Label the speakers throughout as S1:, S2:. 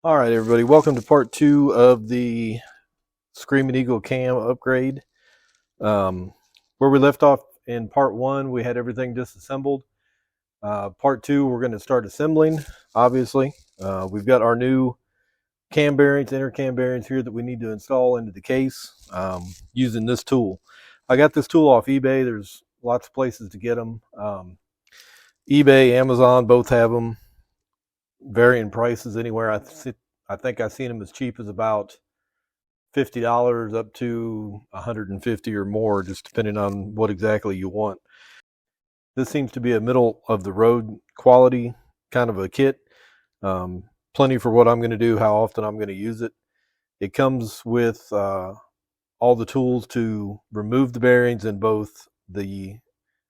S1: All right, everybody, welcome to part two of the Screamin Eagle cam upgrade. Where we left off in part one, we had everything disassembled. Part two, we're going to start assembling, obviously. We've got our new cam bearings, inner cam bearings here that we need to install into the case using this tool. I got this tool off eBay. There's lots of places to get them. eBay, Amazon, both have them. Varying prices anywhere. I think I've seen them as cheap as about $50 up to $150 or more, just depending on what exactly you want. This seems to be a middle of the road quality kind of a kit. Plenty for what I'm going to do, how often I'm going to use it. It comes with all the tools to remove the bearings in both the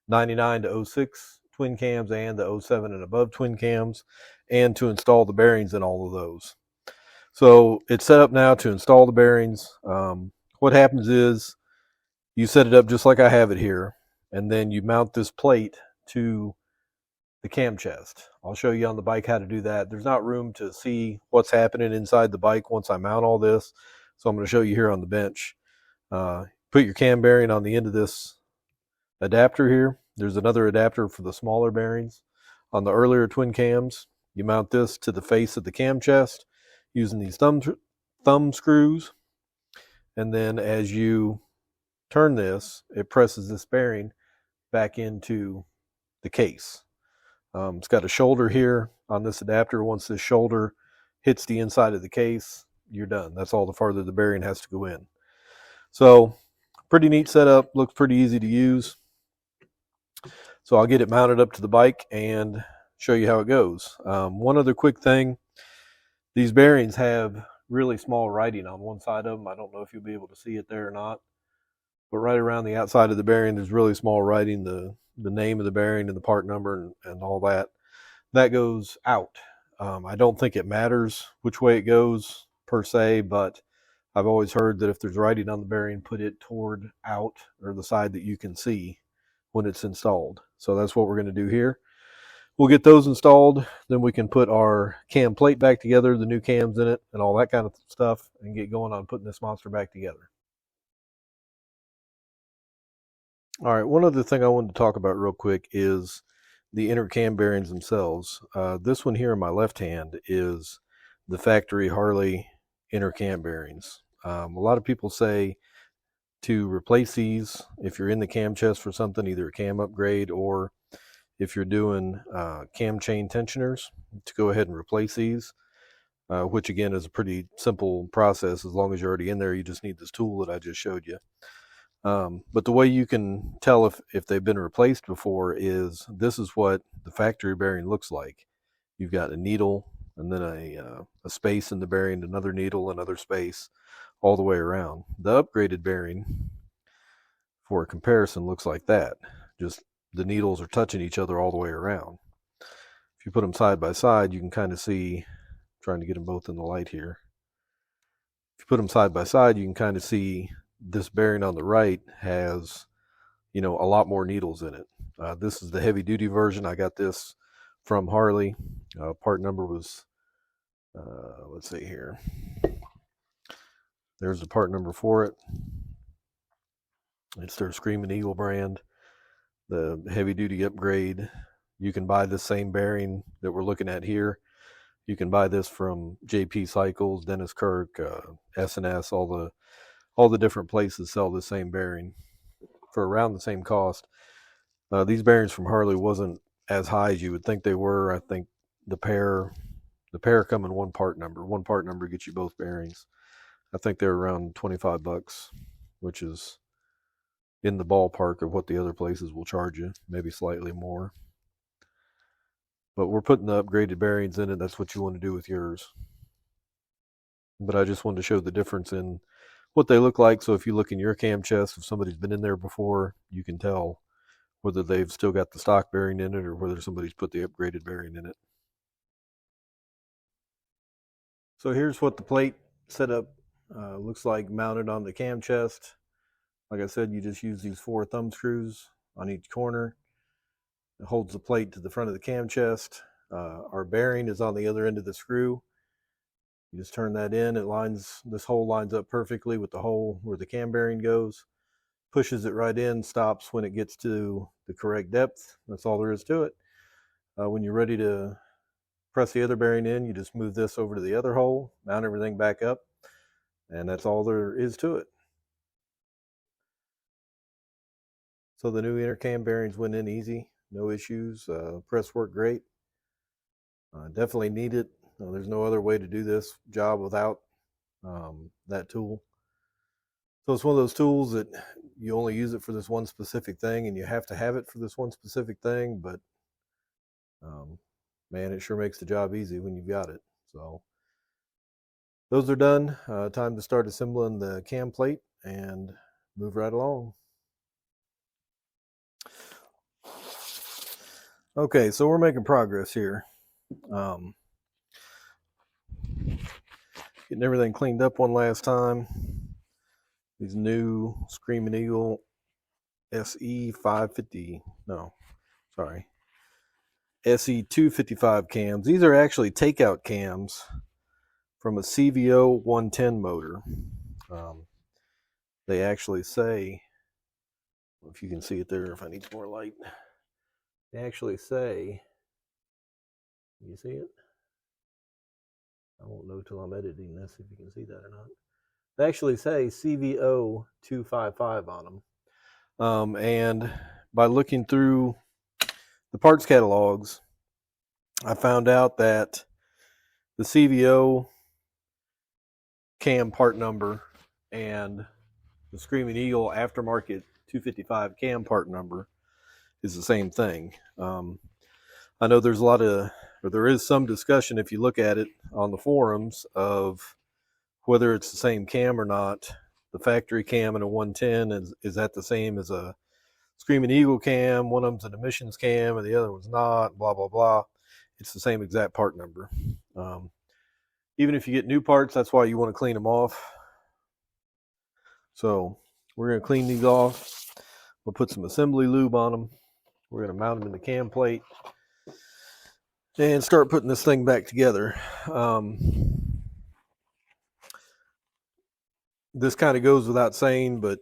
S1: 99 to 06 twin cams and the 07 and above twin cams, and to install the bearings in all of those. So it's set up now to install the bearings. What happens is you set it up just like I have it here, and then you mount this plate to the cam chest. I'll show you on the bike how to do that. There's not room to see what's happening inside the bike once I mount all this, so I'm going to show you here on the bench. Put your cam bearing on the end of this adapter here. There's another adapter for the smaller bearings. On the earlier twin cams, you mount this to the face of the cam chest using these thumb screws, and then as you turn this, it presses this bearing back into the case. It's got a shoulder here on this adapter. Once this shoulder hits the inside of the case, you're done. That's all the farther the bearing has to go in. So pretty neat setup, looks pretty easy to use. So I'll get it mounted up to the bike and show you how it goes. One other quick thing, these bearings have really small writing on one side of them. I don't know if you'll be able to see it there or not, but right around the outside of the bearing, there's really small writing, the name of the bearing and the part number and all that. That goes out. I don't think it matters which way it goes per se, but I've always heard that if there's writing on the bearing, put it toward out, or the side that you can see when it's installed. So that's what we're going to do here. We'll get those installed, then we can put our cam plate back together, the new cams in it, and all that kind of stuff, and get going on putting this monster back together. All right, one other thing I wanted to talk about real quick is the inner cam bearings themselves. This one here in my left hand is the factory Harley inner cam bearings. A lot of people say to replace these if you're in the cam chest for something, either a cam upgrade or if you're doing cam chain tensioners, to go ahead and replace these, which again is a pretty simple process. As long as you're already in there, you just need this tool that I just showed you. But the way you can tell if they've been replaced before is this is what the factory bearing looks like. You've got a needle and then a space in the bearing, another needle, another space, all the way around. The upgraded bearing, for a comparison, looks like that. Just the needles are touching each other all the way around. If you put them side by side, you can kind of see, trying to get them both in the light here. If you put them side by side, you can kind of see this bearing on the right has, a lot more needles in it. This is the heavy duty version. I got this from Harley. Part number was, let's see here. There's the part number for it. It's their Screamin Eagle brand, the heavy duty upgrade. You can buy the same bearing that we're looking at here. You can buy this from JP Cycles, Dennis Kirk, S&S, all the different places sell the same bearing for around the same cost. These bearings from Harley wasn't as high as you would think they were. I think the pair come in one part number. One part number gets you both bearings. I think they're around $25, which is in the ballpark of what the other places will charge you, maybe slightly more. But we're putting the upgraded bearings in it. That's what you want to do with yours. But I just wanted to show the difference in what they look like. So if you look in your cam chest, if somebody's been in there before, you can tell whether they've still got the stock bearing in it or whether somebody's put the upgraded bearing in it. So here's what the plate setup looks like mounted on the cam chest. Like I said, you just use these 4 thumb screws on each corner. It holds the plate to the front of the cam chest. Our bearing is on the other end of the screw. You just turn that in. This hole lines up perfectly with the hole where the cam bearing goes. Pushes it right in, stops when it gets to the correct depth. That's all there is to it. When you're ready to press the other bearing in, you just move this over to the other hole, mount everything back up, and that's all there is to it. So the new inner cam bearings went in easy, no issues. Press worked great. Definitely need it. There's no other way to do this job without that tool. So it's one of those tools that you only use it for this one specific thing, and you have to have it for this one specific thing, but man, it sure makes the job easy when you've got it. So those are done. Time to start assembling the cam plate and move right along. Okay, so we're making progress here. Getting everything cleaned up one last time. These new Screamin Eagle SE 550, no, sorry, SE 255 cams. These are actually takeout cams from a CVO 110 motor. They actually say, if you can see it there, if I need some more light, they actually say, you see it? I won't know till I'm editing this if you can see that or not. They actually say CVO 255 on them. And by looking through the parts catalogs, I found out that the CVO cam part number and the Screamin Eagle aftermarket 255 cam part number is the same thing. I know there is some discussion if you look at it on the forums of whether it's the same cam or not. The factory cam in a 110 is that the same as a Screamin Eagle cam? One of them's an emissions cam and the other one's not, blah, blah, blah. It's the same exact part number. Even if you get new parts, that's why you want to clean them off. So we're going to clean these off. We'll put some assembly lube on them. We're going to mount them in the cam plate and start putting this thing back together. This kind of goes without saying, but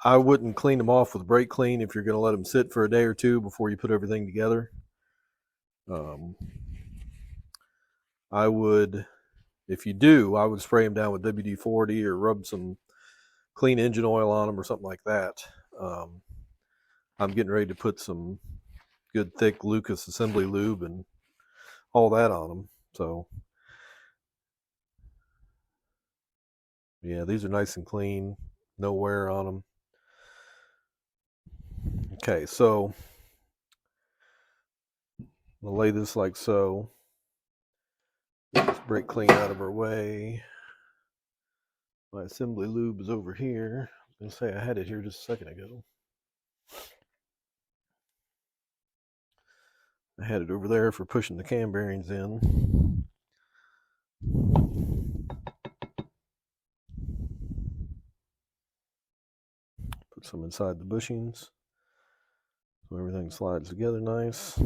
S1: I wouldn't clean them off with brake clean if you're going to let them sit for a day or two before you put everything together. I would, if you do, I would spray them down with WD-40 or rub some clean engine oil on them or something like that. I'm getting ready to put some good thick Lucas assembly lube and all that on them. So yeah, these are nice and clean, no wear on them. Okay, so I'll lay this like so. Get this brake clean out of our way. My assembly lube is over here. I was going to say I had it here just a second ago. I had it over there for pushing the cam bearings in. Put some inside the bushings so everything slides together nice.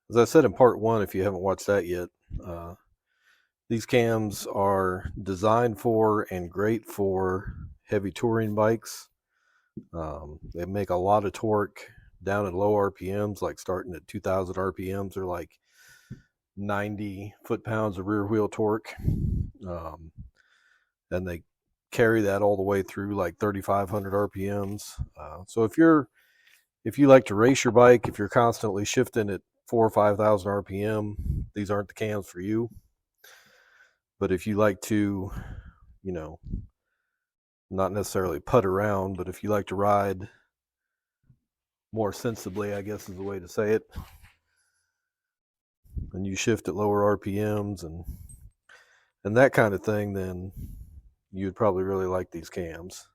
S1: As I said in part one, if you haven't watched that yet, these cams are designed for and great for heavy touring bikes. They make a lot of torque down at low RPMs, like starting at 2,000 RPMs or like 90 foot-pounds of rear wheel torque. And they carry that all the way through like 3,500 RPMs. So if you like to race your bike, if you're constantly shifting at 4,000 or 5,000 RPM, these aren't the cams for you. But if you like to, not necessarily putt around, but if you like to ride more sensibly, I guess is the way to say it, and you shift at lower RPMs and that kind of thing, then you'd probably really like these cams.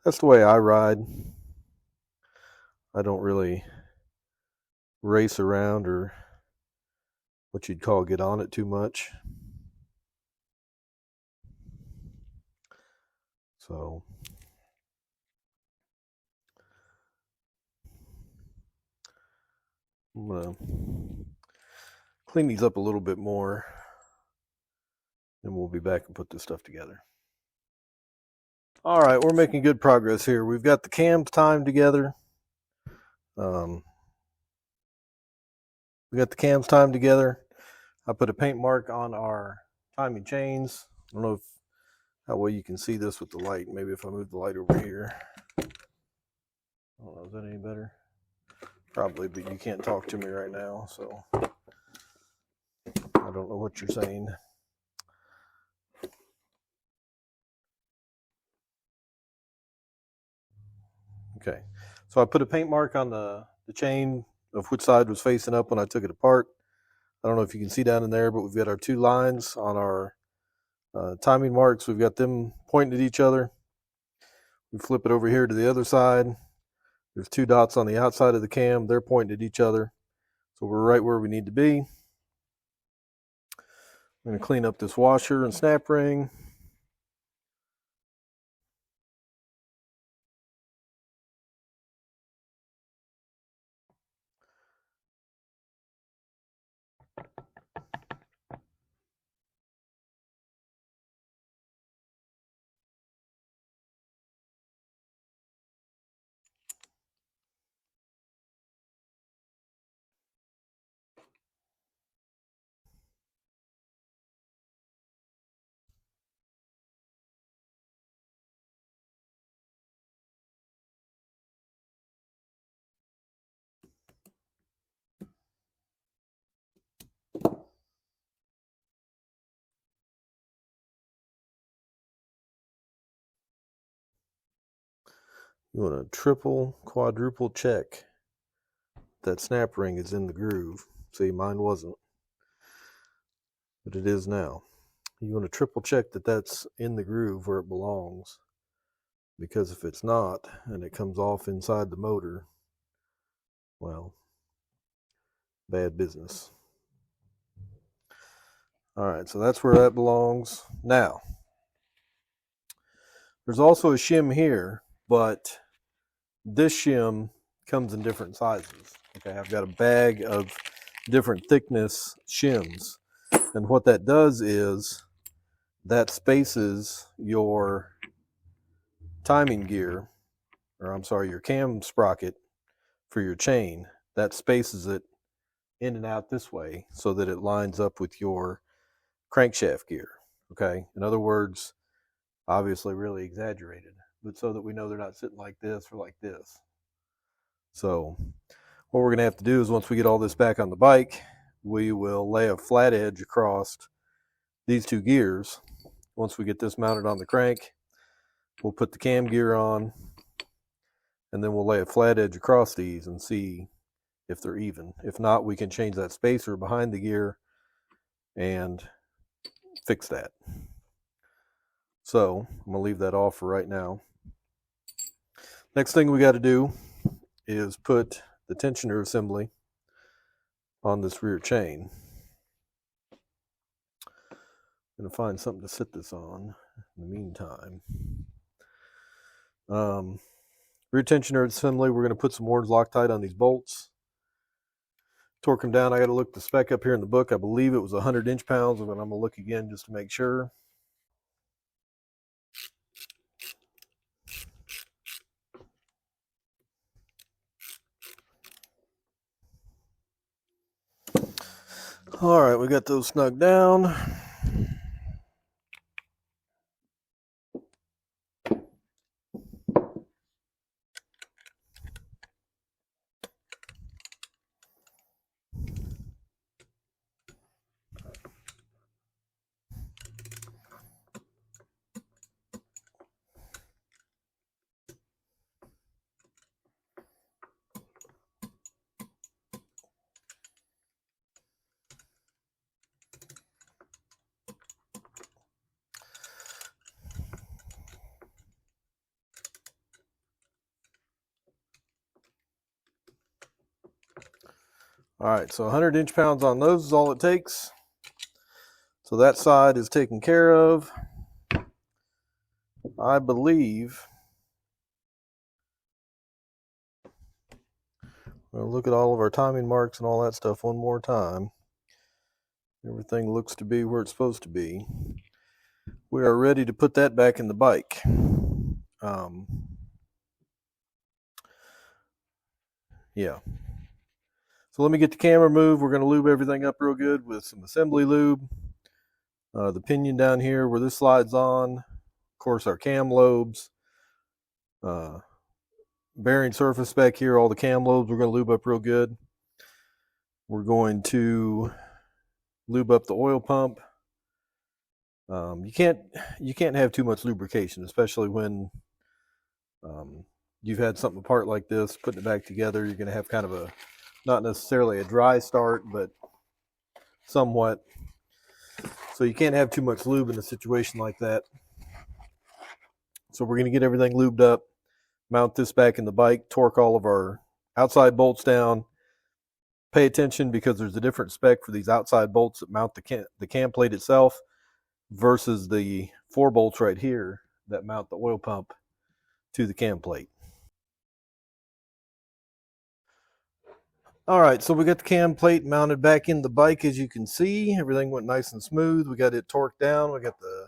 S1: That's the way I ride. I don't really race around or what you'd call get on it too much. So I'm gonna clean these up a little bit more, and we'll be back and put this stuff together. All right, we're making good progress here. We've got the cams timed together. We got the cams timed together. I put a paint mark on our timing chains. I don't know if how well you can see this with the light. Maybe if I move the light over here. I don't know, is that any better? Probably, but you can't talk to me right now, so I don't know what you're saying. Okay, so I put a paint mark on the chain of which side was facing up when I took it apart. I don't know if you can see down in there, but we've got our two lines on our timing marks. We've got them pointing at each other. We flip it over here to the other side. There's two dots on the outside of the cam. They're pointing at each other. So we're right where we need to be. I'm going to clean up this washer and snap ring. You want to triple, quadruple check that snap ring is in the groove. See, mine wasn't, but it is now. You want to triple check that that's in the groove where it belongs, because if it's not and it comes off inside the motor, well, bad business. All right, so that's where that belongs. Now, there's also a shim here, but this shim comes in different sizes. Okay, I've got a bag of different thickness shims. And what that does is that spaces your timing gear, or I'm sorry, your cam sprocket for your chain. That spaces it in and out this way so that it lines up with your crankshaft gear. Okay, in other words, obviously really exaggerated, but so that we know they're not sitting like this or like this. So what we're going to have to do is once we get all this back on the bike, we will lay a flat edge across these two gears. Once we get this mounted on the crank, we'll put the cam gear on, and then we'll lay a flat edge across these and see if they're even. If not, we can change that spacer behind the gear and fix that. So I'm going to leave that off for right now. Next thing we got to do is put the tensioner assembly on this rear chain. I'm going to find something to sit this on in the meantime. Rear tensioner assembly, we're going to put some orange Loctite on these bolts. Torque them down. I got to look the spec up here in the book. I believe it was 100 inch-pounds, but I'm going to look again just to make sure. All right, we got those snug down. All right, so 100 inch-pounds on those is all it takes. So that side is taken care of. I believe. We'll look at all of our timing marks and all that stuff one more time. Everything looks to be where it's supposed to be. We are ready to put that back in the bike. Yeah. So let me get the camera moved. We're going to lube everything up real good with some assembly lube. The pinion down here where this slides on. Of course, our cam lobes. Bearing surface back here, all the cam lobes we're going to lube up real good. We're going to lube up the oil pump. You can't have too much lubrication, especially when you've had something apart like this. Putting it back together, you're going to have kind of a, not necessarily a dry start, but somewhat. So you can't have too much lube in a situation like that. So we're going to get everything lubed up, mount this back in the bike, torque all of our outside bolts down. Pay attention because there's a different spec for these outside bolts that mount the cam plate itself versus the 4 bolts right here that mount the oil pump to the cam plate. All right, so we got the cam plate mounted back in the bike. As you can see, everything went nice and smooth. We got it torqued down. We got the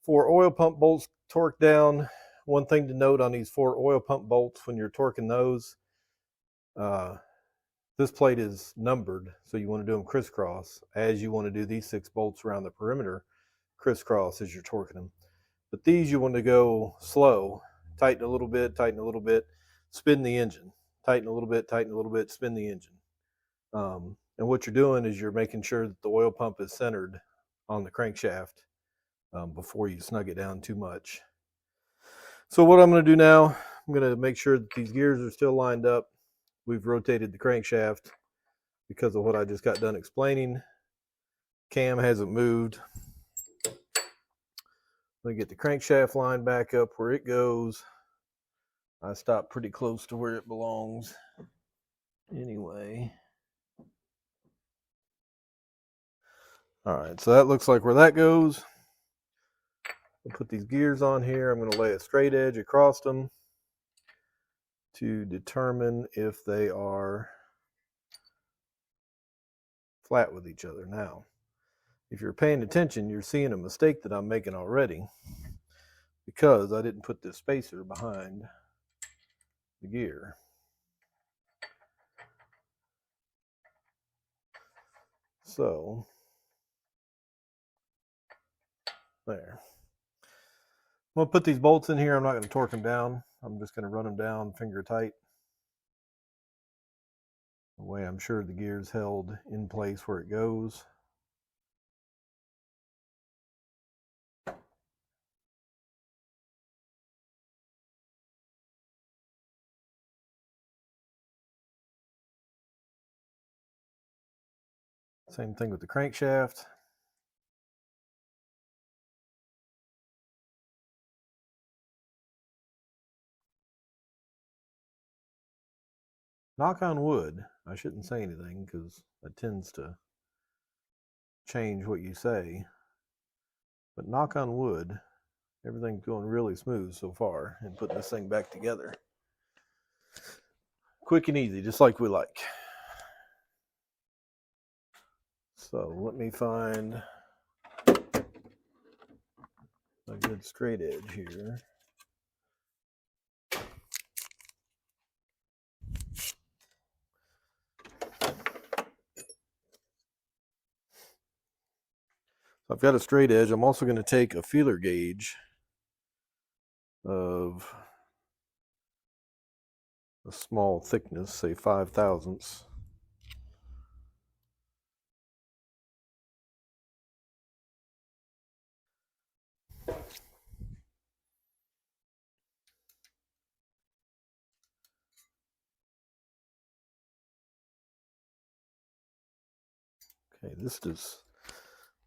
S1: 4 oil pump bolts torqued down. One thing to note on these 4 oil pump bolts when you're torquing those, this plate is numbered, so you want to do them crisscross as you want to do these 6 bolts around the perimeter crisscross as you're torquing them. But these you want to go slow, tighten a little bit, spin the engine. Tighten a little bit, spin the engine. And what you're doing is you're making sure that the oil pump is centered on the crankshaft before you snug it down too much. So what I'm going to do now, I'm going to make sure that these gears are still lined up. We've rotated the crankshaft because of what I just got done explaining. Cam hasn't moved. I'm going to get the crankshaft line back up where it goes. I stopped pretty close to where it belongs. Anyway. All right, so that looks like where that goes. I'll put these gears on here. I'm going to lay a straight edge across them to determine if they are flat with each other. Now, if you're paying attention, you're seeing a mistake that I'm making already because I didn't put this spacer behind the gear. So, there. I'm going to put these bolts in here. I'm not going to torque them down. I'm just going to run them down finger tight. The way I'm sure the gear's held in place where it goes. Same thing with the crankshaft. Knock on wood. I shouldn't say anything because that tends to change what you say. But knock on wood, everything's going really smooth so far and putting this thing back together. Quick and easy, just like we like. So let me find a good straight edge here. I've got a straight edge. I'm also going to take a feeler gauge of a small thickness, say 5 thousandths. Okay, this is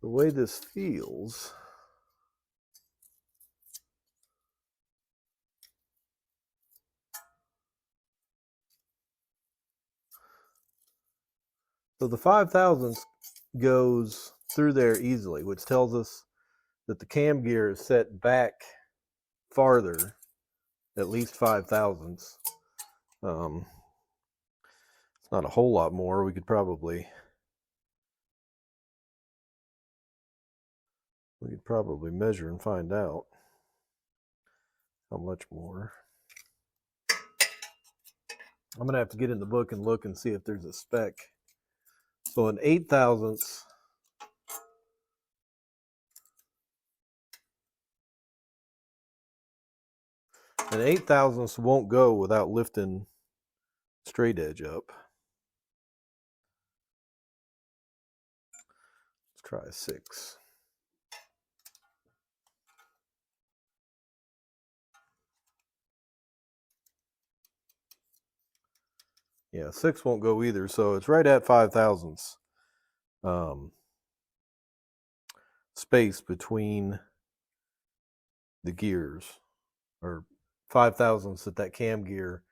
S1: the way this feels. So the 5 thousandths goes through there easily, which tells us that the cam gear is set back farther, at least 5 thousandths. It's not a whole lot more. We could probably measure and find out how much more. I'm gonna have to get in the book and look and see if there's a spec. So an 8 thousandths won't go without lifting straight edge up. Let's try a 6. Yeah, 6 won't go either, so it's right at 5 thousandths space between the gears, or 5 thousandths that cam gear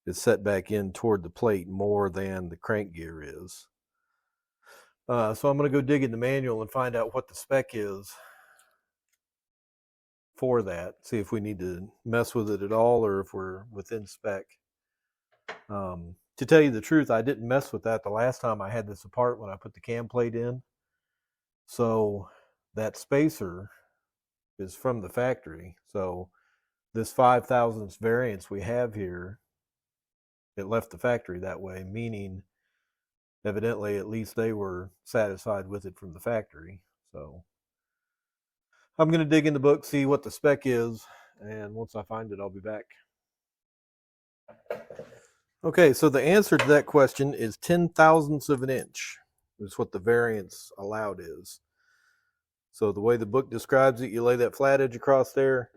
S1: is set back in toward the plate more than the crank gear is. So I'm going to go dig in the manual and find out what the spec is for that, see if we need to mess with it at all or if we're within spec. To tell you the truth, I didn't mess with that the last time I had this apart when I put the cam plate in. So that spacer is from the factory. So this 5 thousandths variance we have here, it left the factory that way, meaning evidently at least they were satisfied with it from the factory. So I'm going to dig in the book, see what the spec is, and once I find it, I'll be back. Okay, so the answer to that question is 10 thousandths of an inch is what the variance allowed is. So the way the book describes it, you lay that flat edge across there.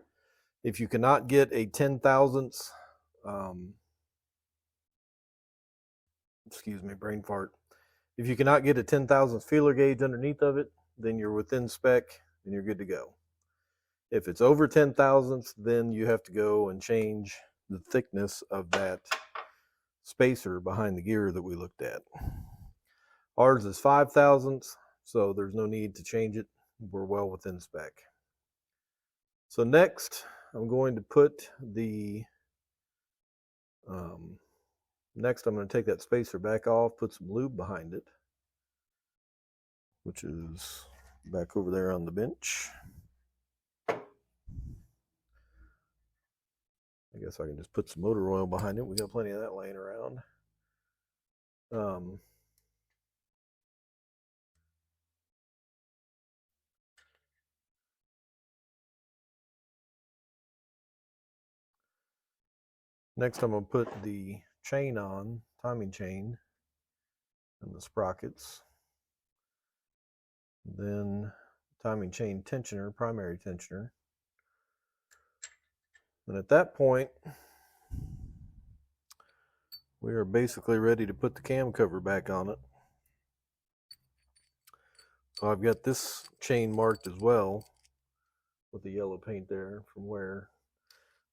S1: If you cannot get a 10 thousandths, excuse me, brain fart. If you cannot get a 10 thousandths feeler gauge underneath of it, then you're within spec and you're good to go. If it's over 10 thousandths, then you have to go and change the thickness of that spacer behind the gear that we looked at. Ours is 5 thousandths, so there's no need to change it. We're well within spec. So next, I'm going to put the next I'm going to take that spacer back off, put some lube behind it, which is back over there on the bench. I guess I can just put some motor oil behind it. We got plenty of that laying around. Next, I'm going to put the chain on, timing chain, and the sprockets. Then timing chain tensioner, primary tensioner. And at that point, we are basically ready to put the cam cover back on it. So I've got this chain marked as well with the yellow paint there from where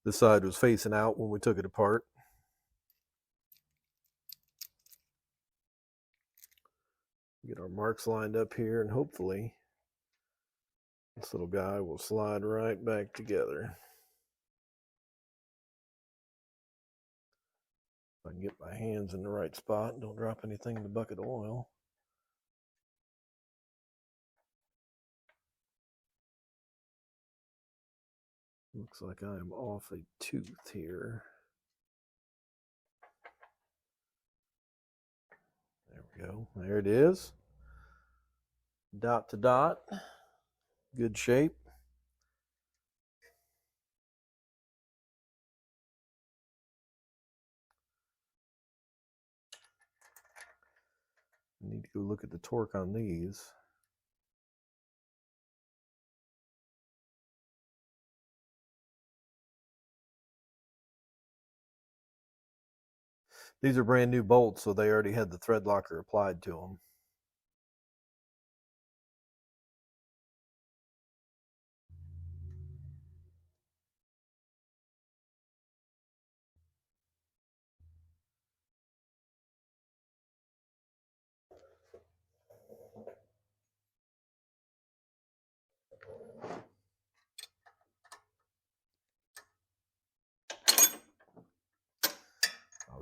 S1: this side was facing out when we took it apart. Get our marks lined up here, and hopefully this little guy will slide right back together. If I can get my hands in the right spot and don't drop anything in the bucket of oil. Looks like I am off a tooth here. There we go. There it is. Dot to dot. Good shape. I need to go look at the torque on these. These are brand new bolts, so they already had the thread locker applied to them.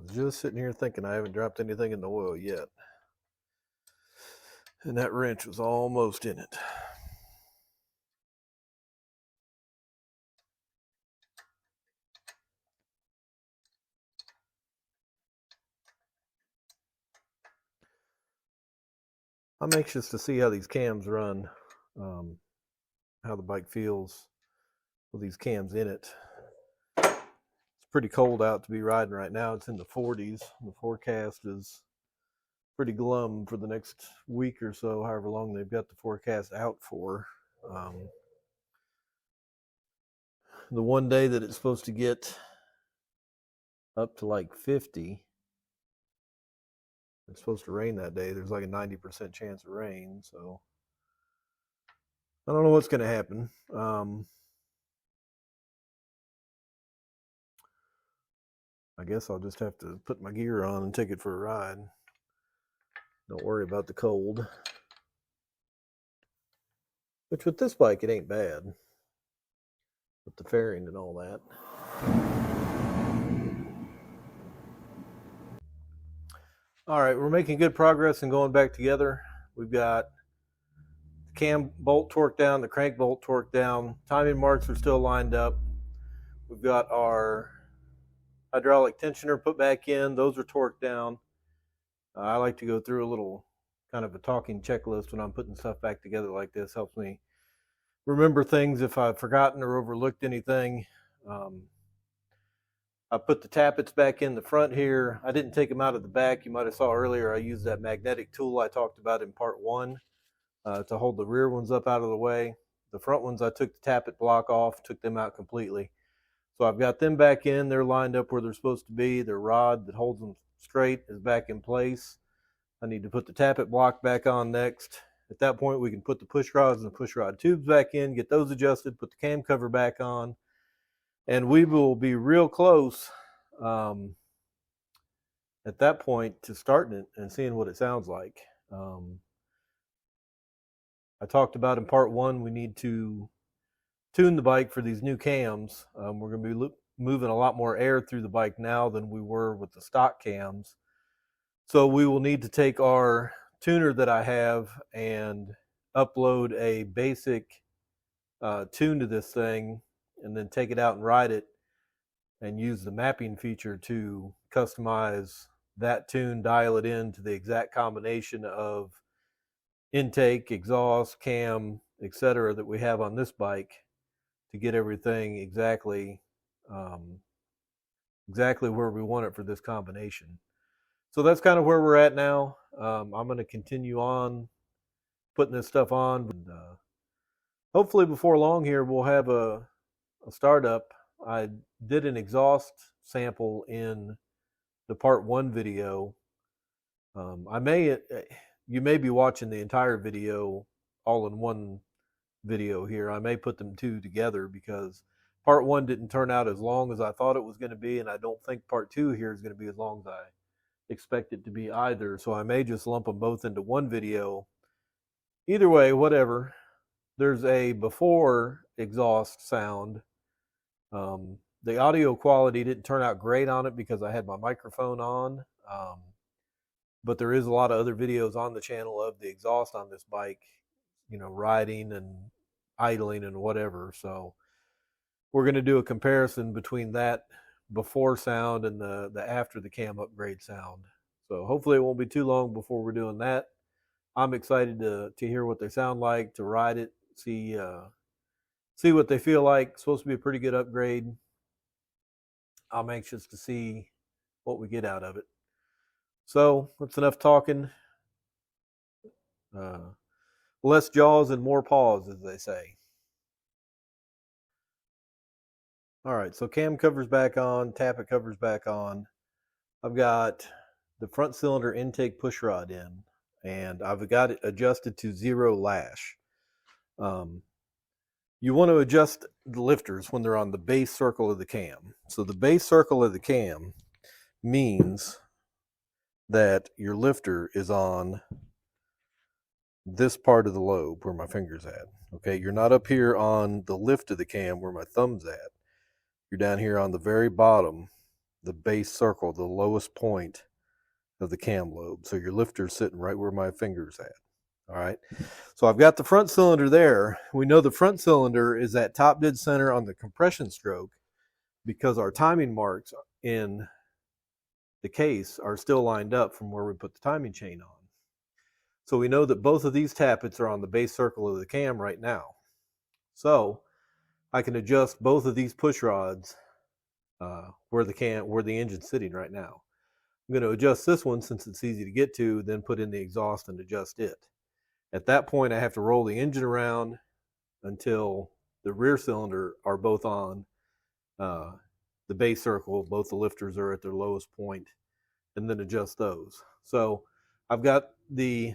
S1: was just sitting here thinking I haven't dropped anything in the oil yet. And that wrench was almost in it. I'm anxious to see how these cams run, how the bike feels with these cams in it. It's pretty cold out to be riding right now. It's in the 40s. The forecast is pretty glum for the next week or so, however long they've got the forecast out for. The one day that it's supposed to get up to like 50, it's supposed to rain that day. There's like a 90% chance of rain, so I don't know what's going to happen. I guess I'll just have to put my gear on and take it for a ride. Don't worry about the cold. Which with this bike, it ain't bad. With the fairing and all that. All right, we're making good progress and going back together. We've got the cam bolt torqued down, the crank bolt torqued down. Timing marks are still lined up. We've got our hydraulic tensioner put back in. Those are torqued down. I like to go through a little kind of a talking checklist when I'm putting stuff back together like this. Helps me remember things if I've forgotten or overlooked anything. I put the tappets back in the front here. I didn't take them out of the back. You might have saw earlier I used that magnetic tool I talked about in part 1 to hold the rear ones up out of the way. The front ones I took the tappet block off, took them out completely. So I've got them back in. They're lined up where they're supposed to be. Their rod that holds them straight is back in place. I need to put the tappet block back on next. At that point, we can put the push rods and the push rod tubes back in, get those adjusted, put the cam cover back on, and we will be real close at that point to starting it and seeing what it sounds like. I talked about in part 1, we need to tune the bike for these new cams. We're going to be moving a lot more air through the bike now than we were with the stock cams. So we will need to take our tuner that I have and upload a basic tune to this thing and then take it out and ride it and use the mapping feature to customize that tune, dial it in to the exact combination of intake, exhaust, cam, etc. that we have on this bike to get everything exactly where we want it for this combination. So that's kind of where we're at now. I'm going to continue on putting this stuff on. And, hopefully before long here, we'll have a startup. I did an exhaust sample in the part 1 video. You may be watching the entire video all in one video here. I may put them two together because part 1 didn't turn out as long as I thought it was going to be, and I don't think part 2 here is going to be as long as I expect it to be either. So I may just lump them both into one video. Either way, whatever. There's a before exhaust sound. The audio quality didn't turn out great on it because I had my microphone on. But there is a lot of other videos on the channel of the exhaust on this bike, riding and idling and whatever. So we're going to do a comparison between that before sound and the after the cam upgrade sound. So hopefully it won't be too long before we're doing that. I'm excited to hear what they sound like, to ride it, see what they feel like. It's supposed to be a pretty good upgrade. I'm anxious to see what we get out of it. So that's enough talking. Less jaws and more paws, as they say. All right, so cam cover's back on, tappet cover's back on. I've got the front cylinder intake push rod in, and I've got it adjusted to 0 lash. You want to adjust the lifters when they're on the base circle of the cam. So the base circle of the cam means that your lifter is on this part of the lobe where my finger's at. Okay, you're not up here on the lift of the cam where my thumb's at. You're down here on the very bottom the base circle, the lowest point of the cam lobe. So your lifter's sitting right where my finger's at. All right. So I've got the front cylinder there. We know the front cylinder is at top dead center on the compression stroke because our timing marks in the case are still lined up from where we put the timing chain on. So we know that both of these tappets are on the base circle of the cam right now. So I can adjust both of these push rods where the engine's sitting right now. I'm going to adjust this one since it's easy to get to, then put in the exhaust and adjust it. At that point, I have to roll the engine around until the rear cylinder are both on the base circle. Both the lifters are at their lowest point, and then adjust those. So I've got the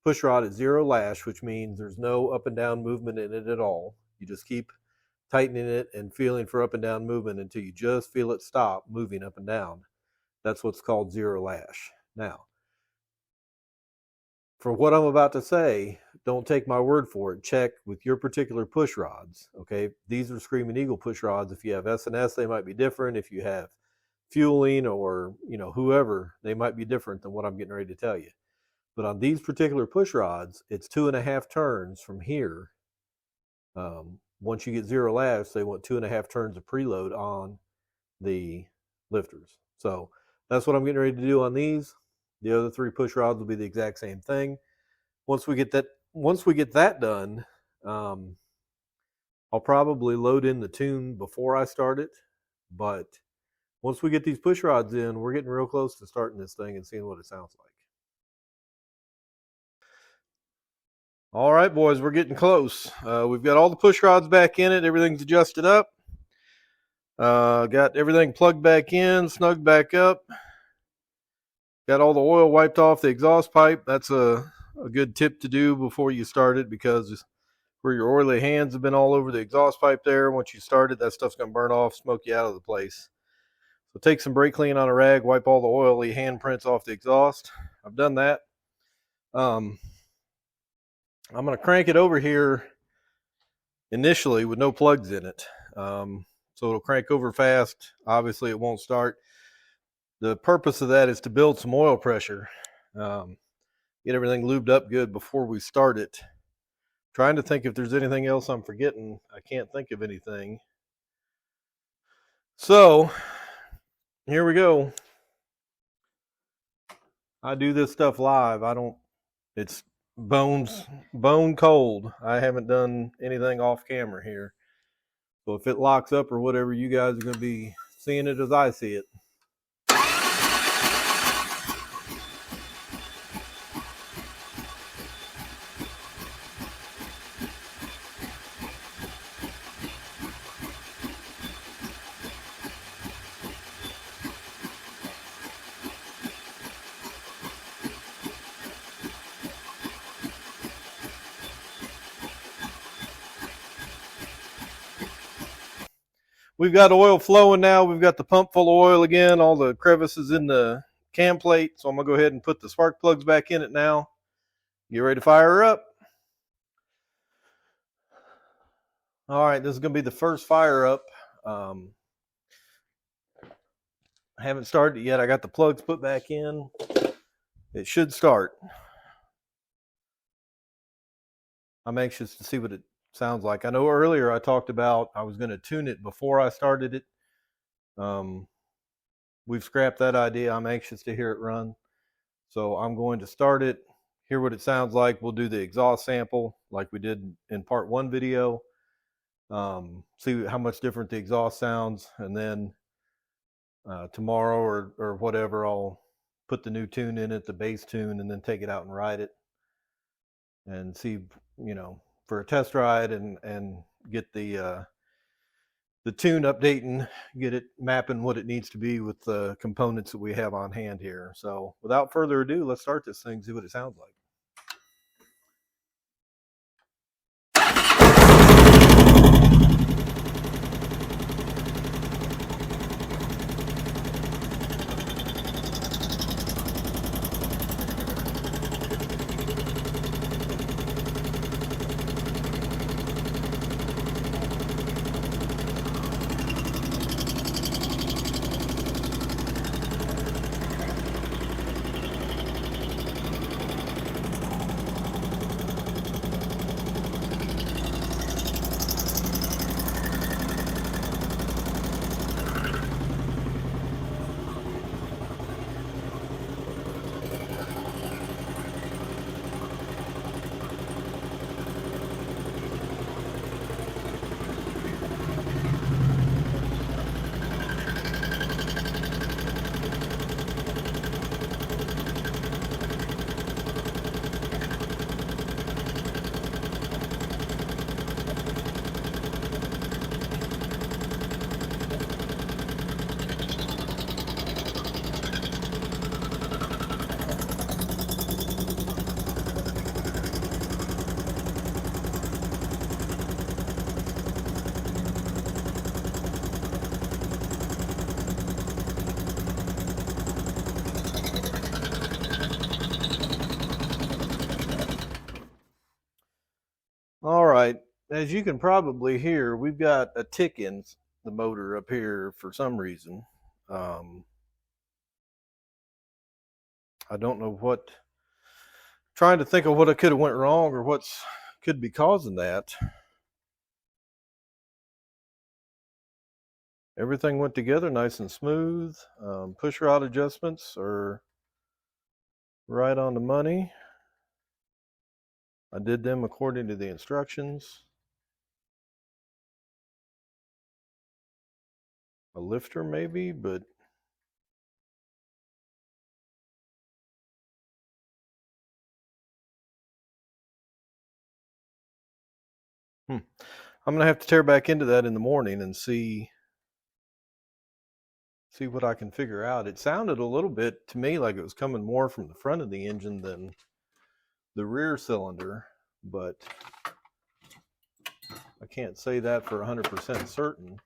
S1: push rod at 0 lash, which means there's no up and down movement in it at all. You just keep tightening it and feeling for up and down movement until you just feel it stop moving up and down. That's what's called 0 lash. Now, for what I'm about to say, don't take my word for it. Check with your particular push rods. Okay, these are Screamin Eagle push rods. If you have S&S, they might be different. If you have fueling or whoever, they might be different than what I'm getting ready to tell you. But on these particular push rods, it's 2.5 turns from here. Once you get 0 lash, they want 2.5 turns of preload on the lifters. So that's what I'm getting ready to do on these. The other 3 push rods will be the exact same thing. Once we get that done, I'll probably load in the tune before I start it. But once we get these push rods in, we're getting real close to starting this thing and seeing what it sounds like. All right, boys, we're getting close. We've got all the push rods back in it. Everything's adjusted up. Got everything plugged back in, snugged back up. Got all the oil wiped off the exhaust pipe. That's a good tip to do before you start it, because where your oily hands have been all over the exhaust pipe there, once you start it, that stuff's going to burn off, smoke you out of the place. So take some brake clean on a rag, wipe all the oily handprints off the exhaust. I've done that. I'm going to crank it over here initially with no plugs in it. So it'll crank over fast. Obviously, it won't start. The purpose of that is to build some oil pressure. Get everything lubed up good before we start it. Trying to think if there's anything else I'm forgetting. I can't think of anything. So, here we go. I do this stuff live. It's bone cold. I haven't done anything off camera here. So if it locks up or whatever, you guys are going to be seeing it as I see it. We've got oil flowing now. We've got the pump full of oil again. All the crevices in the cam plate. So I'm going to go ahead and put the spark plugs back in it now. Get ready to fire her up. All right, this is going to be the first fire up. I haven't started it yet. I got the plugs put back in. It should start. I'm anxious to see what it sounds like. I know earlier I talked about I was going to tune it before I started it. We've scrapped that idea. I'm anxious to hear it run. So I'm going to start it, hear what it sounds like. We'll do the exhaust sample like we did in part 1 video. See how much different the exhaust sounds. And then tomorrow or whatever, I'll put the new tune in it, the bass tune, and then take it out and ride it. And see, for a test ride and get the tune updating, get it mapping what it needs to be with the components that we have on hand here. So without further ado, let's start this thing, see what it sounds like. As you can probably hear, we've got a tick in the motor up here for some reason. I don't know what, trying to think of what could have went wrong or what's could be causing that. Everything went together nice and smooth. Push rod adjustments are right on the money. I did them according to the instructions. A lifter maybe, but I'm gonna have to tear back into that in the morning and see what I can figure out. It sounded a little bit to me like it was coming more from the front of the engine than the rear cylinder, but I can't say that for 100% certain.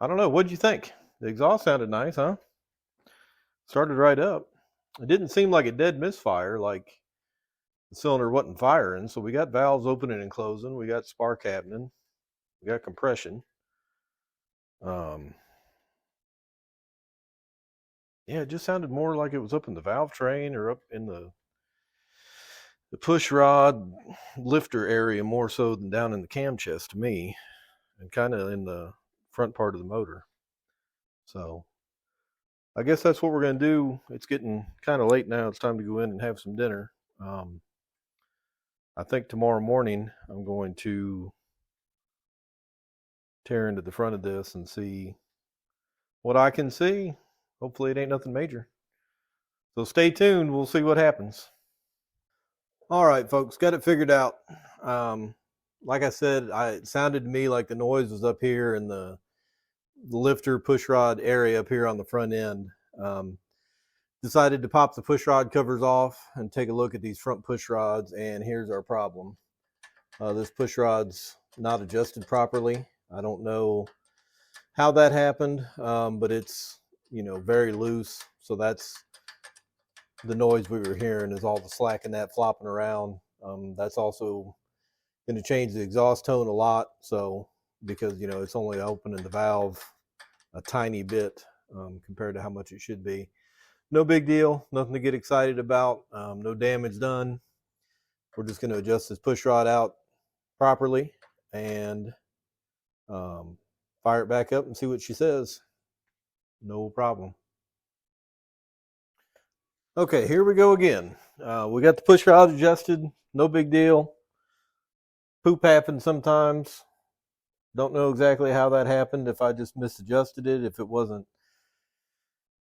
S1: I don't know. What'd you think? The exhaust sounded nice, huh? Started right up. It didn't seem like a dead misfire, like the cylinder wasn't firing. So we got valves opening and closing. We got spark happening. We got compression. Yeah, it just sounded more like it was up in the valve train or up in the push rod lifter area more so than down in the cam chest to me, and kind of in the front part of the motor. So I guess that's what we're going to do. It's getting kind of late now. It's time to go in and have some dinner. I think tomorrow morning I'm going to tear into the front of this and see what I can see. Hopefully it ain't nothing major. So stay tuned. We'll see what happens. All right, folks, got it figured out. Like I said, it sounded to me like the noise was up here in the lifter push rod area up here on the front end. Decided to pop the push rod covers off and take a look at these front push rods, and here's our problem. This push rod's not adjusted properly. I don't know how that happened, but it's very loose. So that's the noise we were hearing, is all the slack in that flopping around. That's also going to change the exhaust tone a lot. So because it's only opening the valve a tiny bit compared to how much it should be. No big deal, nothing to get excited about. No damage done. We're just going to adjust this push rod out properly and fire it back up and see what she says. No problem. Okay, here we go again. We got the push rod adjusted. No big deal. Poop happens sometimes. Don't know exactly how that happened, if I just misadjusted it, if it wasn't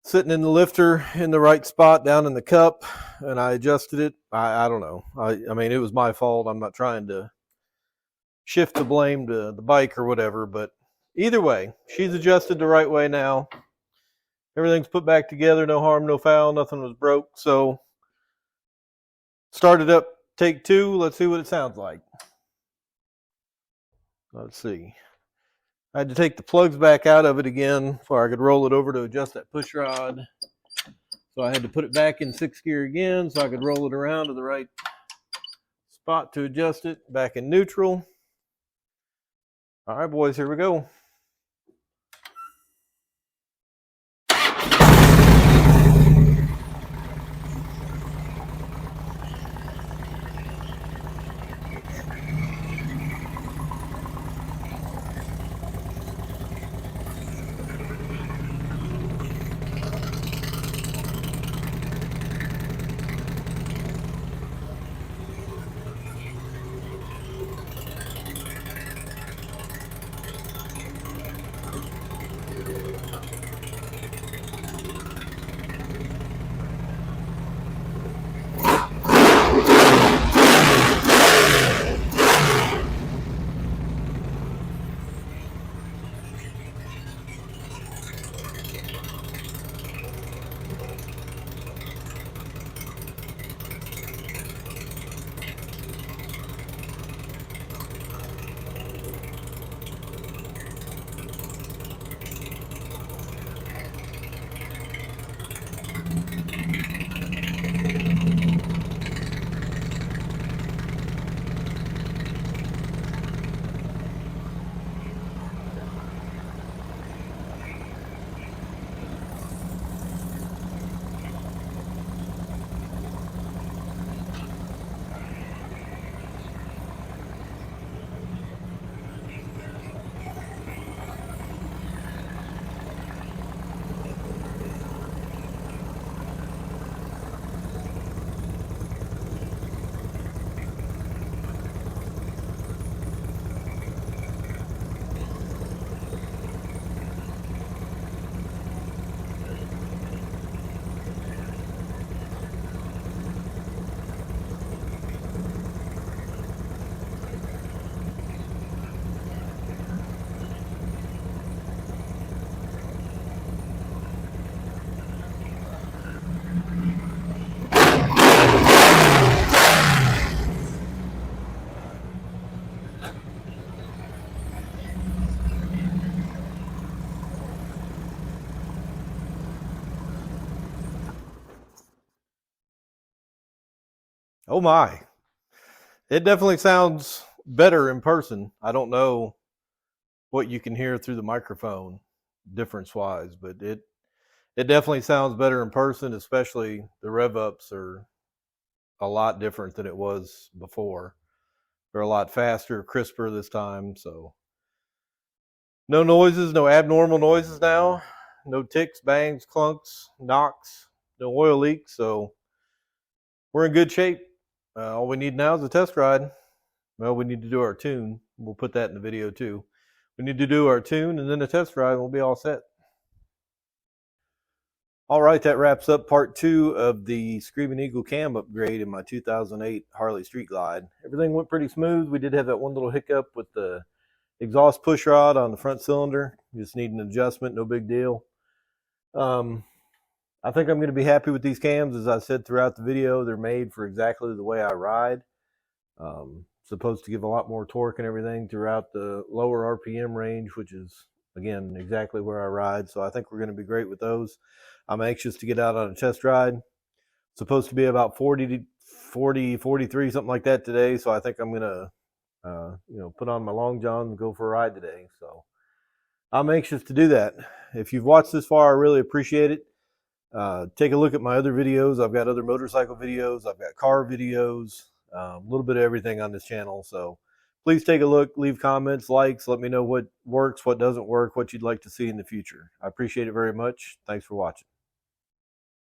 S1: sitting in the lifter in the right spot down in the cup and I adjusted it. I don't know. I mean, it was my fault. I'm not trying to shift the blame to the bike or whatever, but either way, she's adjusted the right way now. Everything's put back together, no harm, no foul, nothing was broke. So started up, take two. Let's see what it sounds like. Let's see. I had to take the plugs back out of it again before I could roll it over to adjust that push rod. So I had to put it back in 6th gear again so I could roll it around to the right spot to adjust it. Back in neutral. All right, boys, here we go. Oh my. It definitely sounds better in person. I don't know what you can hear through the microphone difference wise, but it definitely sounds better in person, especially the rev ups are a lot different than it was before. They're a lot faster, crisper this time, so no noises, no abnormal noises now. No ticks, bangs, clunks, knocks, no oil leaks, so we're in good shape. All we need now is a test ride. Well, we need to do our tune. We'll put that in the video too. We need to do our tune and then a test ride, and we'll be all set. All right, that wraps up part 2 of the Screamin Eagle cam upgrade in my 2008 Harley Street Glide. Everything went pretty smooth. We did have that one little hiccup with the exhaust push rod on the front cylinder. Just need an adjustment, no big deal. I think I'm going to be happy with these cams. As I said throughout the video, they're made for exactly the way I ride. Supposed to give a lot more torque and everything throughout the lower RPM range, which is, again, exactly where I ride. So I think we're going to be great with those. I'm anxious to get out on a test ride. It's supposed to be about 40, 43, something like that today. So I think I'm going to, put on my long johns and go for a ride today. So I'm anxious to do that. If you've watched this far, I really appreciate it. Take a look at my other videos. I've got other motorcycle videos. I've got car videos, a little bit of everything on this channel. So please take a look, leave comments, likes, let me know what works, what doesn't work, what you'd like to see in the future. I appreciate it very much. Thanks for watching.